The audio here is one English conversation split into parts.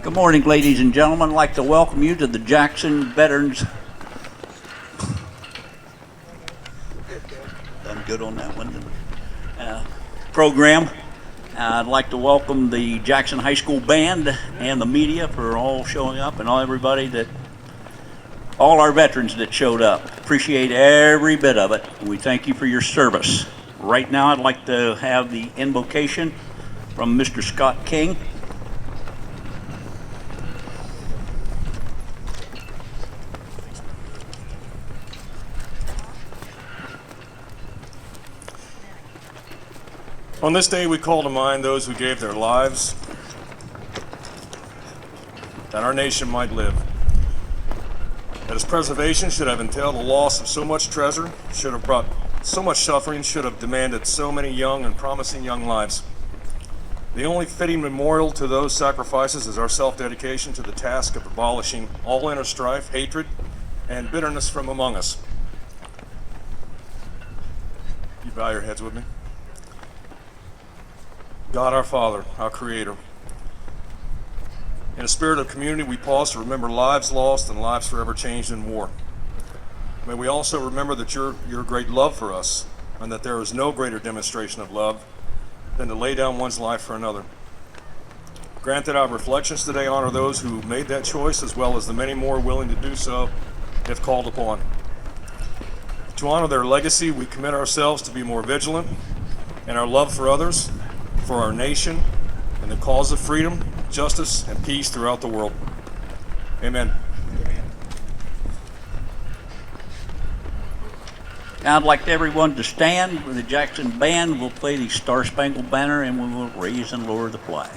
Good morning, ladies and gentlemen. I'd like to welcome you to the Jackson Veterans. Done good on that one. Program. I'd like to welcome the Jackson High School Band and the media for all showing up, and all our veterans that showed up. Appreciate every bit of it. We thank you for your service. Right now, I'd like to have the invocation from Mr. Scott King. On this day, we call to mind those who gave their lives that our nation might live. That its preservation should have entailed the loss of so much treasure, should have brought so much suffering, should have demanded so many young and promising young lives. The only fitting memorial to those sacrifices is our self-dedication to the task of abolishing all inner strife, hatred, and bitterness from among us. You bow your heads with me. God our Father, our Creator, in a spirit of community, we pause to remember lives lost and lives forever changed in war. May we also remember that your great love for us, and that there is no greater demonstration of love than to lay down one's life for another. Grant that our reflections today honor those who made that choice, as well as the many more willing to do so if called upon. To honor their legacy, we commit ourselves to be more vigilant in our love for others, for our nation, and the cause of freedom, justice, and peace throughout the world. Amen. Now I'd like everyone to stand. The Jackson Band will play the Star Spangled Banner, and we will raise and lower the flag.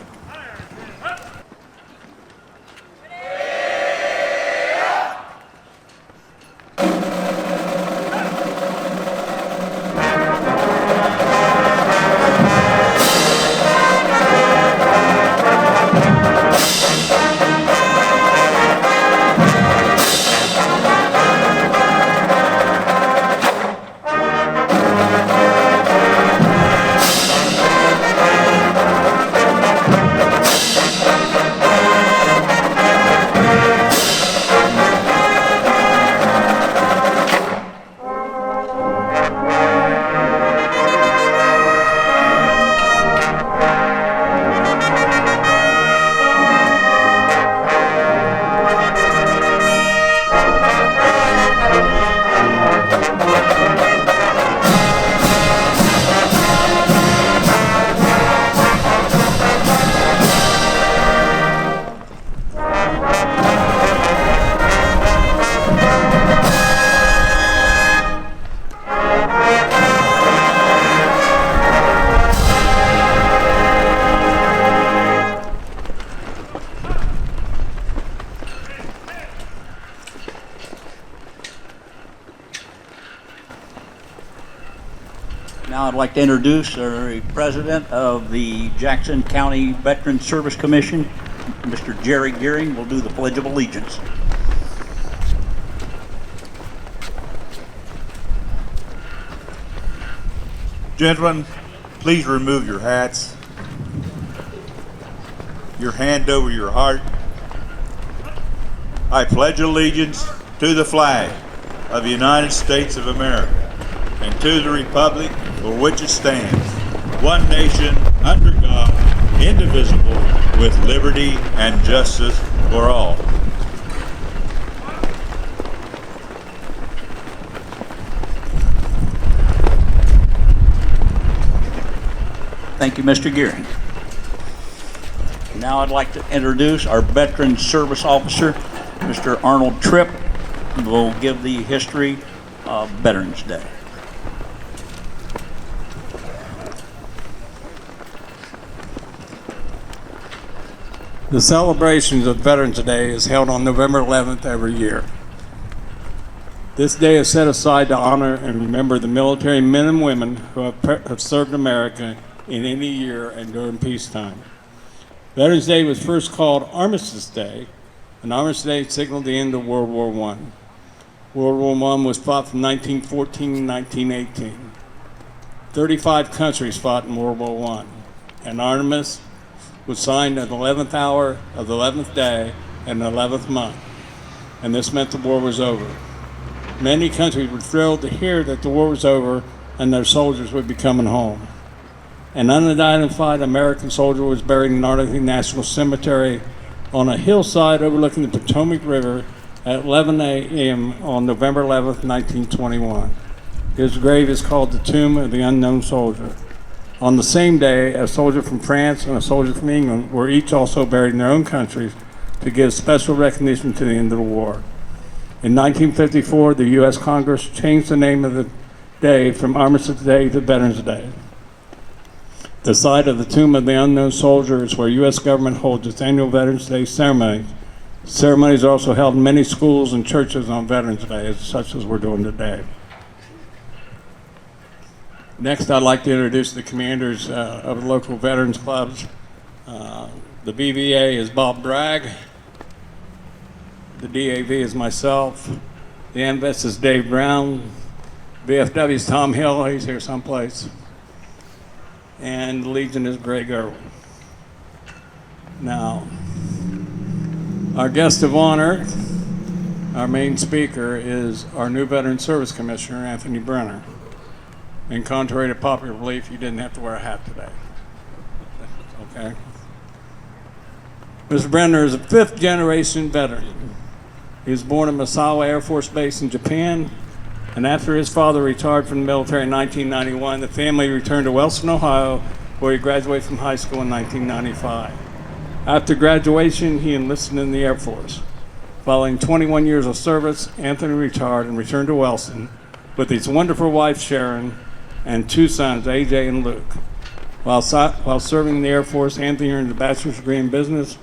Now I'd like to introduce our president of the Jackson County Veteran Service Commission, Mr. Jerry Gearing, will do the Pledge of Allegiance. Gentlemen, please remove your hats, your hand over your heart. I pledge allegiance to the flag of the United States of America and to the republic for which it stands, one nation, under God, indivisible, with liberty and justice for all. Thank you, Mr. Gearing. Now I'd like to introduce our Veteran Service Officer, Mr. Arnold Tripp, who will give the history of Veterans Day. The celebration of Veterans Day is held on November 11th every year. This day is set aside to honor and remember the military men and women who have served America in any year and during peacetime. Veterans Day was first called Armistice Day, and Armistice Day signaled the end of World War I. World War I was fought from 1914 to 1918. 35 countries fought in World War I, and Armistice was signed at the 11th hour of the 11th day and the 11th month, and this meant the war was over. Many countries were thrilled to hear that the war was over and their soldiers would be coming home. An unidentified American soldier was buried in Arlington National Cemetery on a hillside overlooking the Potomac River at 11 a.m. on November 11th, 1921. His grave is called the Tomb of the Unknown Soldier. On the same day, a soldier from France and a soldier from England were each also buried in their own countries to give special recognition to the end of the war. In 1954, the U.S. Congress changed the name of the day from Armistice Day to Veterans Day. The site of the Tomb of the Unknown Soldier is where U.S. government holds its annual Veterans Day ceremony. Ceremonies are also held in many schools and churches on Veterans Day, such as we're doing today. Next, I'd like to introduce the commanders of the local veterans clubs. The BVA is Bob Bragg. The DAV is myself. The AMVETS is Dave Brown. VFW is Tom Hill. He's here someplace. And the Legion is Greg Irwin. Now, our guest of honor, our main speaker, is our new Veteran Service Commissioner, Anthony Brenner. And contrary to popular belief, you didn't have to wear a hat today. Okay? Mr. Brenner is a fifth-generation veteran. He was born at Misawa Air Force Base in Japan, and after his father retired from the military in 1991, the family returned to Wellston, Ohio, where he graduated from high school in 1995. After graduation, he enlisted in the Air Force. Following 21 years of service, Anthony retired and returned to Wellston with his wonderful wife, Sharon, and two sons, AJ and Luke. While serving in the Air Force, Anthony earned a bachelor's degree in business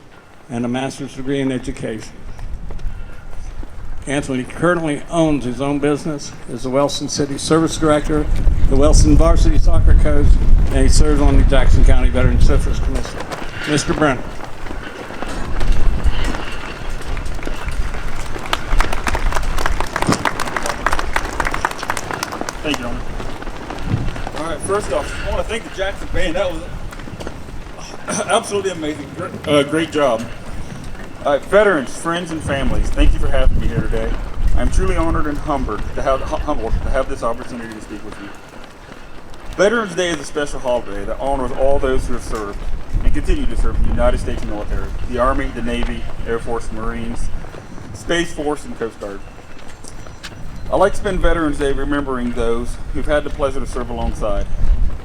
and a master's degree in education. Anthony currently owns his own business, is the Wellston City Service Director, the Wellston Varsity Soccer Coach, and he serves on the Jackson County Veteran Service Commission. Mr. Brenner. Thank you, Norman. All right, first off, I want to thank the Jackson band. That was absolutely amazing. Great job. All right, veterans, friends, and families, thank you for having me here today. I'm truly honored and humbled to have this opportunity to speak with you. Veterans Day is a special holiday that honors all those who have served and continue to serve in the United States military, the Army, the Navy, Air Force, Marines, Space Force, and Coast Guard. I like to spend Veterans Day remembering those who've had the pleasure to serve alongside.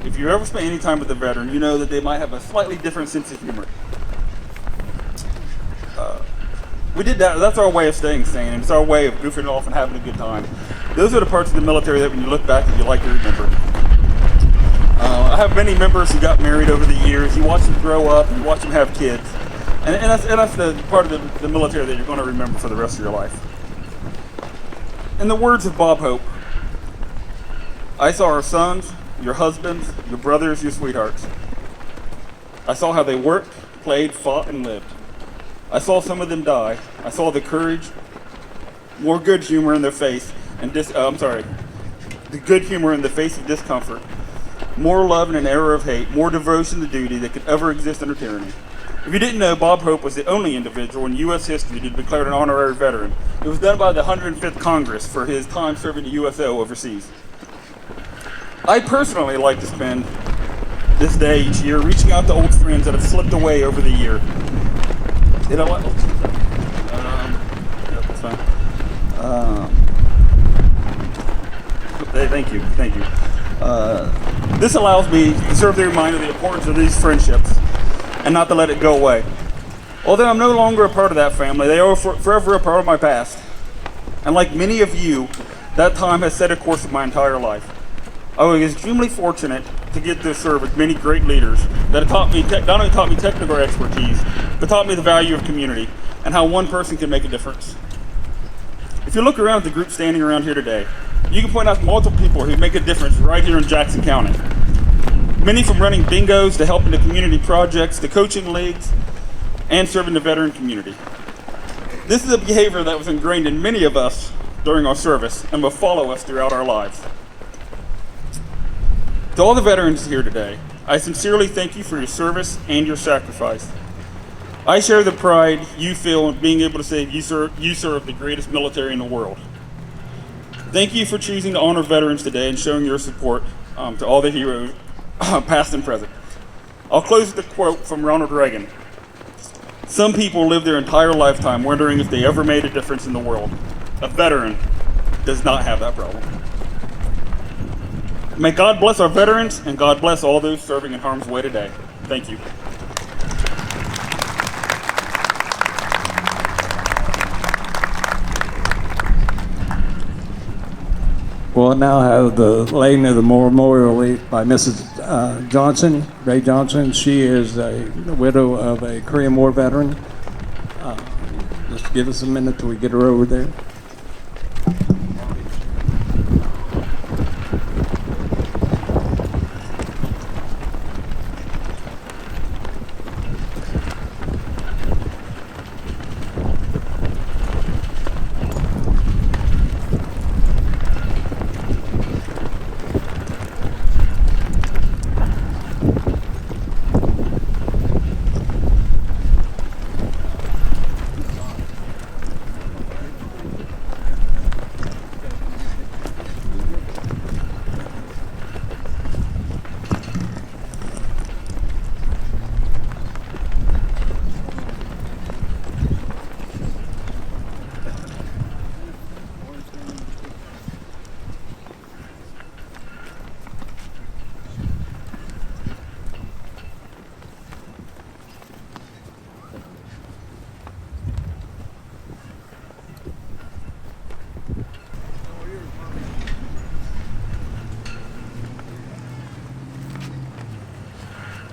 If you ever spent any time with a veteran, you know that they might have a slightly different sense of humor. We did that. That's our way of staying sane, and it's our way of goofing off and having a good time. Those are the parts of the military that when you look back, you like to remember. I have many members who got married over the years. You watch them grow up, you watch them have kids, and that's the part of the military that you're going to remember for the rest of your life. In the words of Bob Hope, I saw our sons, your husbands, your brothers, your sweethearts. I saw how they worked, played, fought, and lived. I saw some of them die. I saw the courage, more good humor in their face, the good humor in the face of discomfort, more love in an era of hate, more devotion to duty that could ever exist under tyranny. If you didn't know, Bob Hope was the only individual in U.S. history to be declared an honorary veteran. It was done by the 105th Congress for his time serving the USO overseas. I personally like to spend this day each year reaching out to old friends that have slipped away over the year. You know what? Yeah, that's fine. Thank you. This allows me to serve the reminder of the importance of these friendships and not to let it go away. Although I'm no longer a part of that family, they are forever a part of my past. And like many of you, that time has set a course of my entire life. I was extremely fortunate to get to serve with many great leaders that have not only taught me technical expertise, but taught me the value of community and how one person can make a difference. If you look around at the group standing around here today, you can point out multiple people who make a difference right here in Jackson County. Many from running bingos to helping the community projects to coaching leagues and serving the veteran community. This is a behavior that was ingrained in many of us during our service and will follow us throughout our lives. To all the veterans here today, I sincerely thank you for your service and your sacrifice. I share the pride you feel in being able to say you serve the greatest military in the world. Thank you for choosing to honor veterans today and showing your support to all the heroes, past and present. I'll close with a quote from Ronald Reagan. Some people live their entire lifetime wondering if they ever made a difference in the world. A veteran does not have that problem. May God bless our veterans, and God bless all those serving in harm's way today. Thank you. We'll now have the laying of the memorial wreath by Mrs. Johnson, Ray Johnson. She is a widow of a Korean War veteran. Just give us a minute till we get her over there.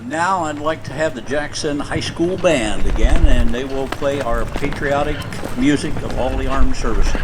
Now I'd like to have the Jackson High School Band again, and they will play our patriotic music of all the armed services.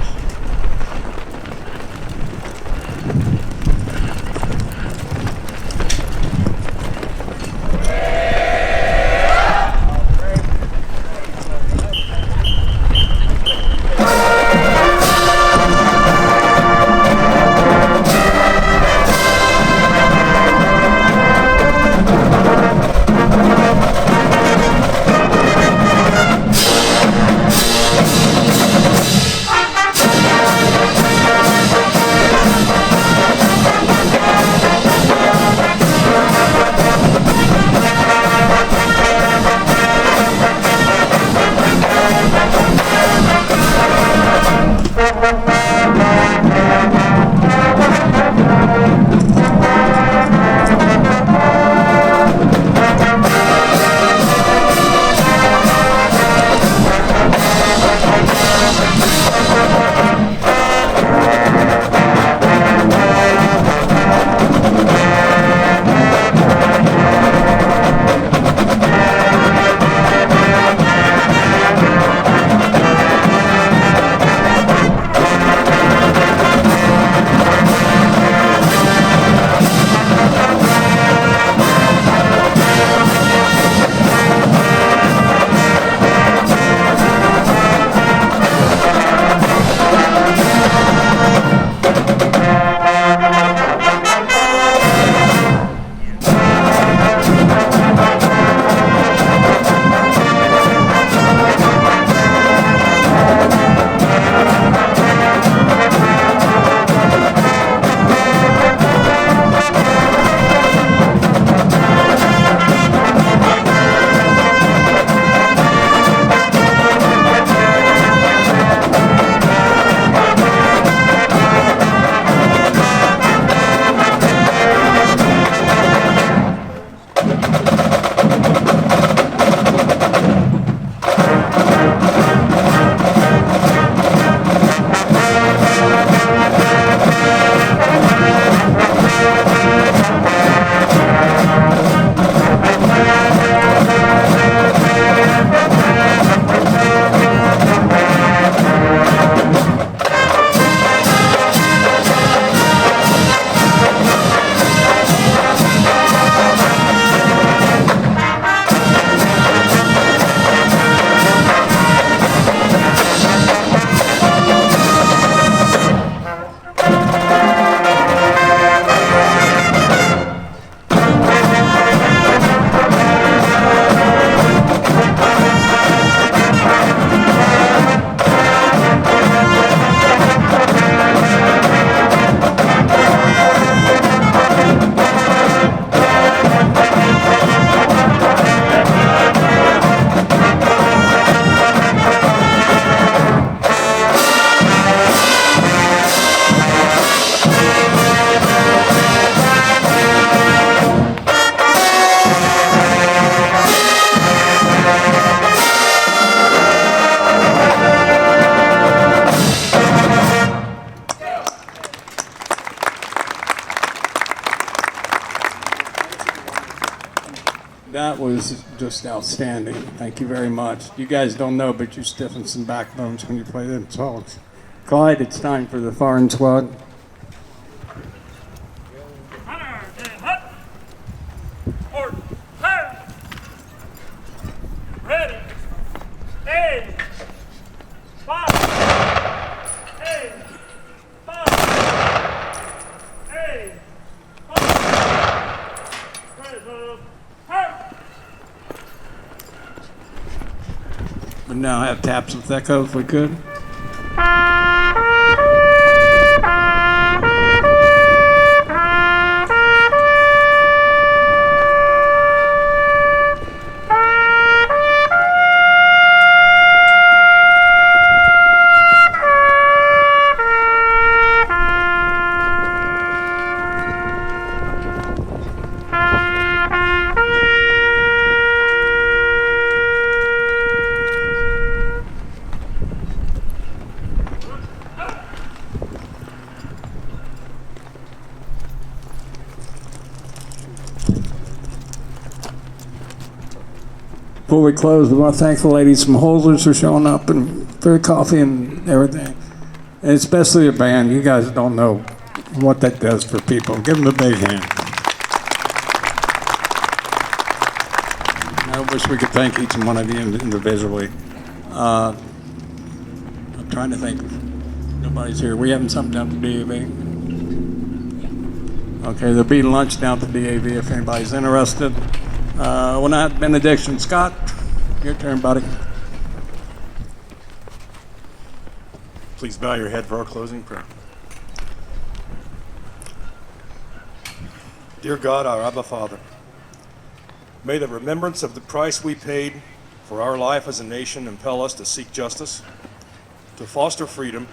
was just outstanding. Thank you very much. You guys don't know, but you stiffen some backbones when you play them songs. Clyde, it's time for the foreign squad. Ready? Aim! Fire! Aim! Fire! Aim! Fire! Ready, fire! We now have taps with echo if we could. Before we close, we want to thank the ladies from Holzers for showing up and for the coffee and everything. And especially the band. You guys don't know what that does for people. Give them a big hand. I wish we could thank each one of you individually. I'm trying to think. Nobody's here. We having something down at the DAV? Okay, there'll be lunch down at the DAV if anybody's interested. We'll now have benediction. Scott, your turn, buddy. Please bow your head for our closing prayer. Dear God, our Abba Father, may the remembrance of the price we paid for our life as a nation impel us to seek justice, to foster freedom,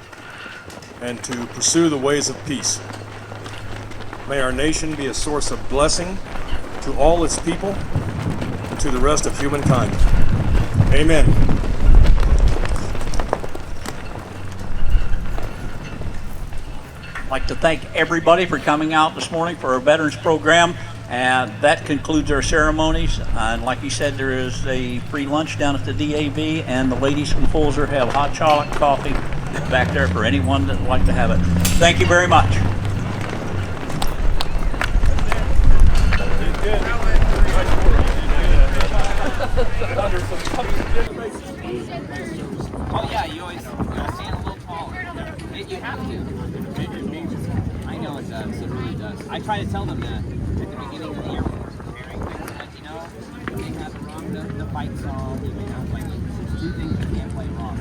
and to pursue the ways of peace. May our nation be a source of blessing to all its people and to the rest of humankind. Amen. I'd like to thank everybody for coming out this morning for our Veterans Program. And that concludes our ceremonies. And like you said, there is a free lunch down at the DAV, and the ladies from Fulzer have hot chocolate coffee back there for anyone that would like to have it. Thank you very much. Oh yeah, you always stand a little taller. You have to. I know it does. It really does. I try to tell them that at the beginning of the year when we're preparing things, that they have the wrong the fight song. Like, there's two things you can't play wrong.